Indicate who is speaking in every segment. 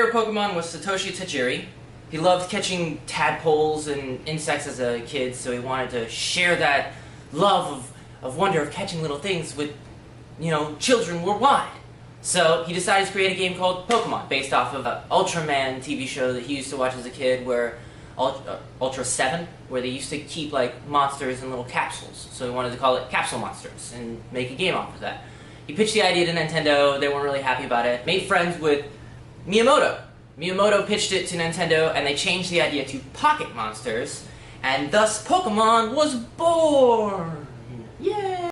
Speaker 1: favorite Pokemon was Satoshi Tajiri. He loved catching tadpoles and insects as a kid, so he wanted to share that love of wonder of catching little things with, you know, children worldwide. So he decided to create a game called Pokemon, based off of an Ultraman TV show that he used to watch as a kid, where Ultra 7, where they used to keep like monsters in little capsules. So he wanted to call it Capsule Monsters and make a game off of that. He pitched the idea to Nintendo. They weren't really happy about it. Made friends with Miyamoto. Miyamoto pitched it to Nintendo, and they changed the idea to Pocket Monsters, and thus Pokemon was born! Yay!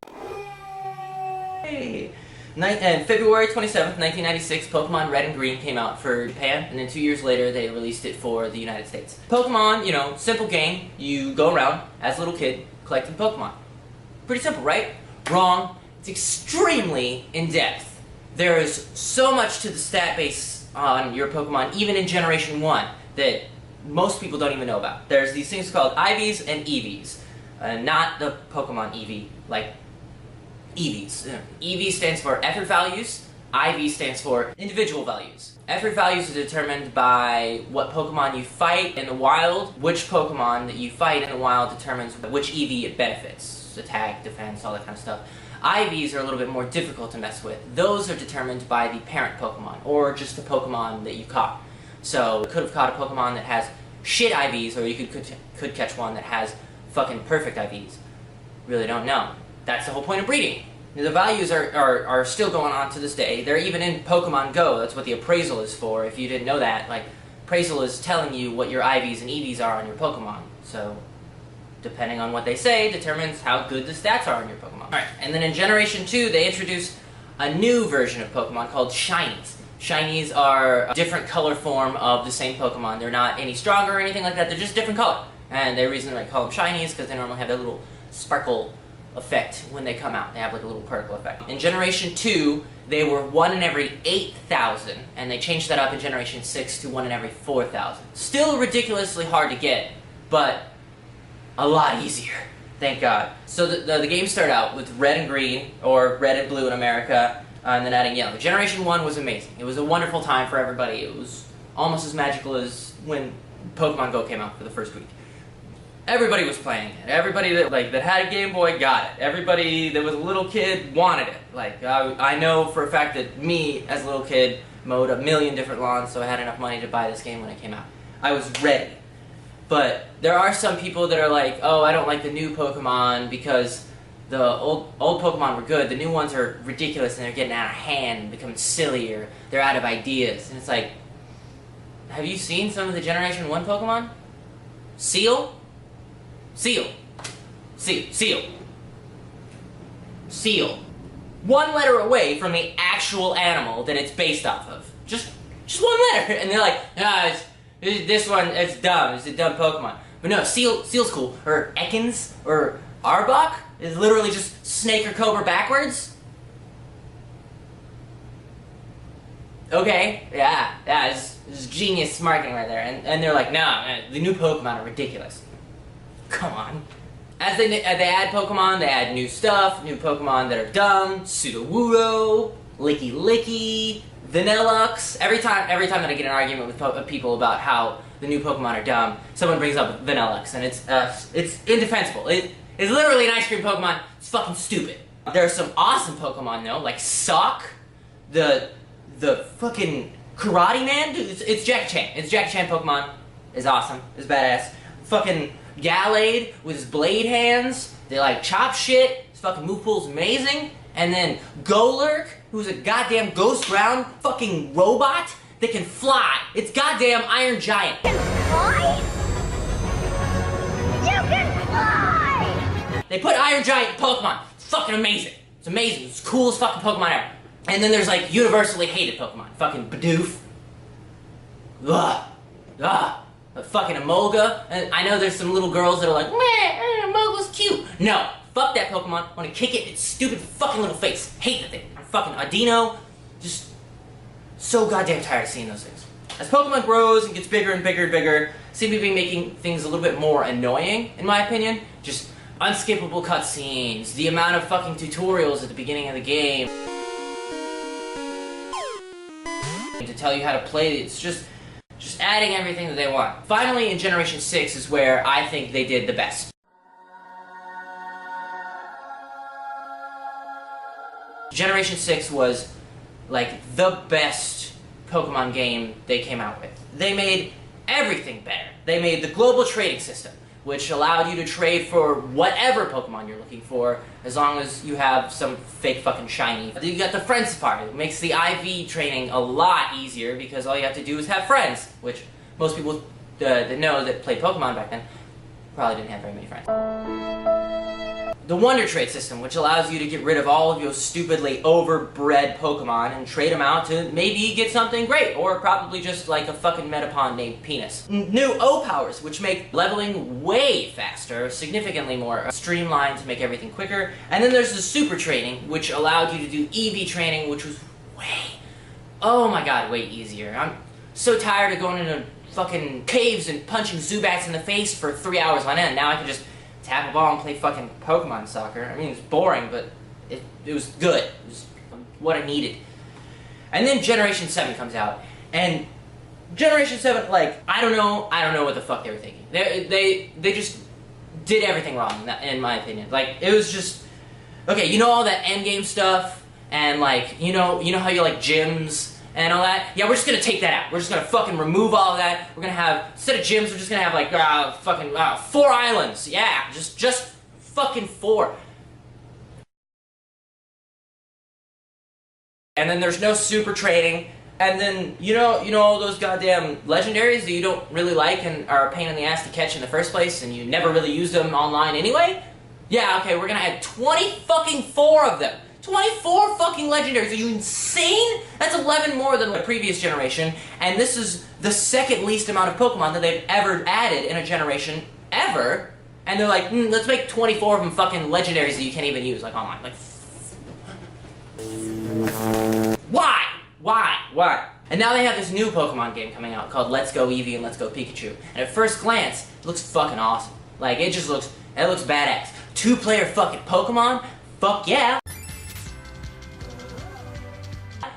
Speaker 1: And February 27th, 1996, Pokemon Red and Green came out for Japan, and then 2 years later they released it for the United States. Pokemon, you know, simple game. You go around as a little kid collecting Pokemon. Pretty simple, right? Wrong. It's extremely in-depth. There is so much to the stat base on your Pokemon, even in Generation 1, that most people don't even know about. There's these things called IVs and EVs. Not the Pokemon EV, like EVs. EV stands for effort values, IV stands for individual values. Effort values are determined by what Pokemon you fight in the wild. Which Pokemon that you fight in the wild determines which EV it benefits. Attack, defense, all that kind of stuff. IVs are a little bit more difficult to mess with. Those are determined by the parent Pokemon, or just the Pokemon that you caught. So, you could have caught a Pokemon that has shit IVs, or you could catch one that has fucking perfect IVs. Really don't know. That's the whole point of breeding. The values are still going on to this day. They're even in Pokemon Go. That's what the appraisal is for. If you didn't know that, like, appraisal is telling you what your IVs and EVs are on your Pokemon. So, depending on what they say, determines how good the stats are on your Pokemon. Alright, and then in Generation 2, they introduced a new version of Pokemon called Shinies. Shinies are a different color form of the same Pokemon. They're not any stronger or anything like that. They're just different color. And the reason I call them Shinies is because they normally have that little sparkle effect when they come out. They have like a little particle effect. In Generation 2, they were 1 in every 8,000, and they changed that up in Generation 6 to 1 in every 4,000. Still ridiculously hard to get, but a lot easier. Thank God. So the game started out with Red and Green, or Red and Blue in America, and then adding Yellow. Generation 1 was amazing. It was a wonderful time for everybody. It was almost as magical as when Pokemon Go came out for the first week. Everybody was playing it. Everybody that had a Game Boy got it. Everybody that was a little kid wanted it. Like, I know for a fact that me, as a little kid, mowed a million different lawns, so I had enough money to buy this game when it came out. I was ready. But there are some people that are like, oh, I don't like the new Pokemon because the old Pokemon were good. The new ones are ridiculous and they're getting out of hand and becoming sillier. They're out of ideas. And it's like, have you seen some of the Generation 1 Pokemon? Seal? Seal. Seal. Seal. One letter away from the actual animal that it's based off of. Just one letter. And they're like, ah, this one, it's dumb. It's a dumb Pokemon. But no, Seal's cool. Or Ekans, or Arbok is literally just snake or cobra backwards. Okay, yeah, it's genius marketing right there. And they're like, nah, the new Pokemon are ridiculous. Come on. As they add Pokemon, they add new stuff, new Pokemon that are dumb, Sudowoodo, Licky Licky, Vanillux. Every time that I get an argument with people about how the new Pokemon are dumb, someone brings up Vanillux, and it's indefensible. It's literally an ice cream Pokemon. It's fucking stupid. There are some awesome Pokemon though, like Sock, the fucking Karate Man. Dude, it's Jackie Chan. It's Jackie Chan Pokemon. It's awesome. It's badass. Fucking Gallade with his blade hands. They like chop shit. His fucking move pool's amazing. And then Golurk, who's a goddamn ghost ground fucking robot that can fly. It's goddamn Iron Giant. You can fly? You can fly! They put Iron Giant in Pokemon. It's fucking amazing. It's amazing. It's the coolest fucking Pokemon ever. And then there's like universally hated Pokemon. Fucking Bidoof. Ugh. Ugh. Fucking Emolga. And I know there's some little girls that are like, meh, Emolga's cute. No. Fuck that Pokemon. I want to kick it in its stupid fucking little face. Hate the thing. Fucking Audino. Just so goddamn tired of seeing those things. As Pokemon grows and gets bigger and bigger and bigger, seem to be making things a little bit more annoying, in my opinion. Just unskippable cutscenes, the amount of fucking tutorials at the beginning of the game. to tell you how to play. It's just adding everything that they want. Finally, in Generation 6 is where I think they did the best. Generation 6 was like the best Pokemon game they came out with. They made everything better. They made the global trading system, which allowed you to trade for whatever Pokemon you're looking for, as long as you have some fake fucking shiny. You got the Friend Safari, which makes the IV training a lot easier because all you have to do is have friends, which most people that know that played Pokemon back then probably didn't have very many friends. The Wonder Trade system, which allows you to get rid of all of your stupidly overbred Pokemon and trade them out to maybe get something great, or probably just like a fucking Metapod named Penis. New O-Powers, which make leveling way faster, significantly more streamlined to make everything quicker. And then there's the Super Training, which allowed you to do EV training, which was oh my god, way easier. I'm so tired of going into fucking caves and punching Zubats in the face for 3 hours on end. Now I can just tap a ball and play fucking Pokemon soccer. I mean, it's boring, but it was good. It was what I needed. And then Generation 7 comes out, and Generation 7, like, I don't know what the fuck they were thinking. They just did everything wrong, in my opinion. Like, it was just, okay, you know all that endgame stuff, and like, you know how you like gyms and all that? Yeah, we're just gonna take that out. We're just gonna fucking remove all of that. We're gonna have, instead of gyms, we're just gonna have like, fucking 4 islands. Yeah, just fucking 4. And then there's no super training. And then, you know all those goddamn legendaries that you don't really like and are a pain in the ass to catch in the first place, and you never really use them online anyway? Yeah, okay, we're gonna add 24 of them. 24 fucking legendaries. Are you insane? That's 11 more than the previous generation, and this is the second least amount of Pokemon that they've ever added in a generation ever. And they're like, let's make 24 of them fucking legendaries that you can't even use, like, online. Like, why? And now they have this new Pokemon game coming out called Let's Go Eevee and Let's Go Pikachu. And at first glance, it looks fucking awesome. Like, it looks badass. 2-player fucking Pokemon? Fuck yeah.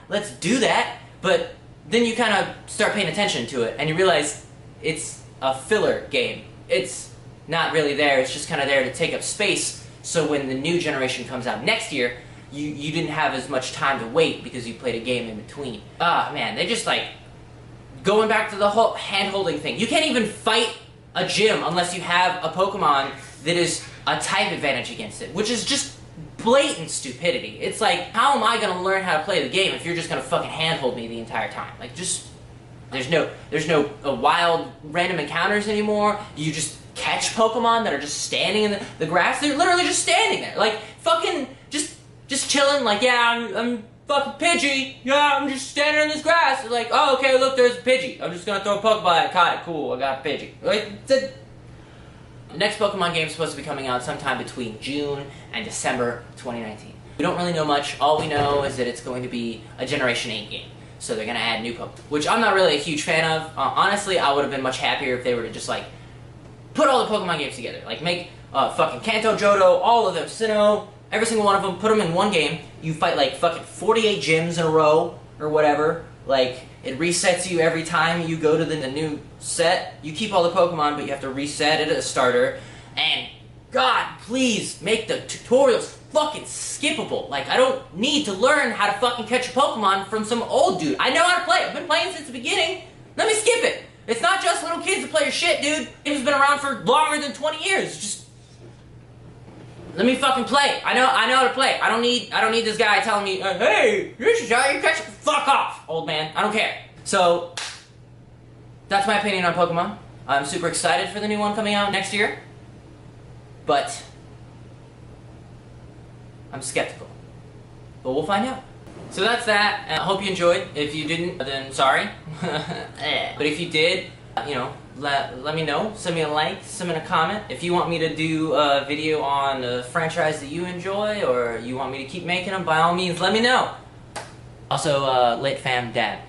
Speaker 1: Let's do that. But then you kind of start paying attention to it, and you realize it's a filler game. It's not really there, it's just kind of there to take up space, so when the new generation comes out next year, you didn't have as much time to wait because you played a game in between. Ah, man, they just like, going back to the whole hand-holding thing. You can't even fight a gym unless you have a Pokemon that is a type advantage against it, which is just blatant stupidity. It's like, how am I gonna learn how to play the game if you're just gonna fucking handhold me the entire time? Like, just, there's no wild random encounters anymore. You just catch Pokemon that are just standing in the grass. They're literally just standing there, like fucking just chilling. Like, yeah, I'm fucking Pidgey. Yeah, I'm just standing in this grass. They're like, oh, okay, look, there's a Pidgey. I'm just gonna throw a Pokeball at it. Caught it. Cool, I got a Pidgey. Like, the next Pokemon game is supposed to be coming out sometime between June and December 2019. We don't really know much. All we know is that it's going to be a Generation 8 game. So they're going to add new Pokemon, which I'm not really a huge fan of. Honestly, I would have been much happier if they were to just, like, put all the Pokemon games together. Like, make fucking Kanto, Johto, all of them, Sinnoh, every single one of them, put them in one game. You fight, like, fucking 48 gyms in a row, or whatever. Like, it resets you every time you go to the new set. You keep all the Pokemon, but you have to reset it at a starter. And, God, please, make the tutorials fucking skippable. Like, I don't need to learn how to fucking catch a Pokemon from some old dude. I know how to play. I've been playing since the beginning. Let me skip it. It's not just little kids that play your shit, dude. It's been around for longer than 20 years. Just let me fucking play. I know how to play. I don't need this guy telling me, hey, this is how you catch it. Fuck off, old man. I don't care. So, that's my opinion on Pokemon. I'm super excited for the new one coming out next year. But I'm skeptical. But we'll find out. So that's that. I hope you enjoyed. If you didn't, then sorry. But if you did, you know, let me know. Send me a like, send me a comment. If you want me to do a video on a franchise that you enjoy, or you want me to keep making them, by all means, let me know. Also, late fam dad.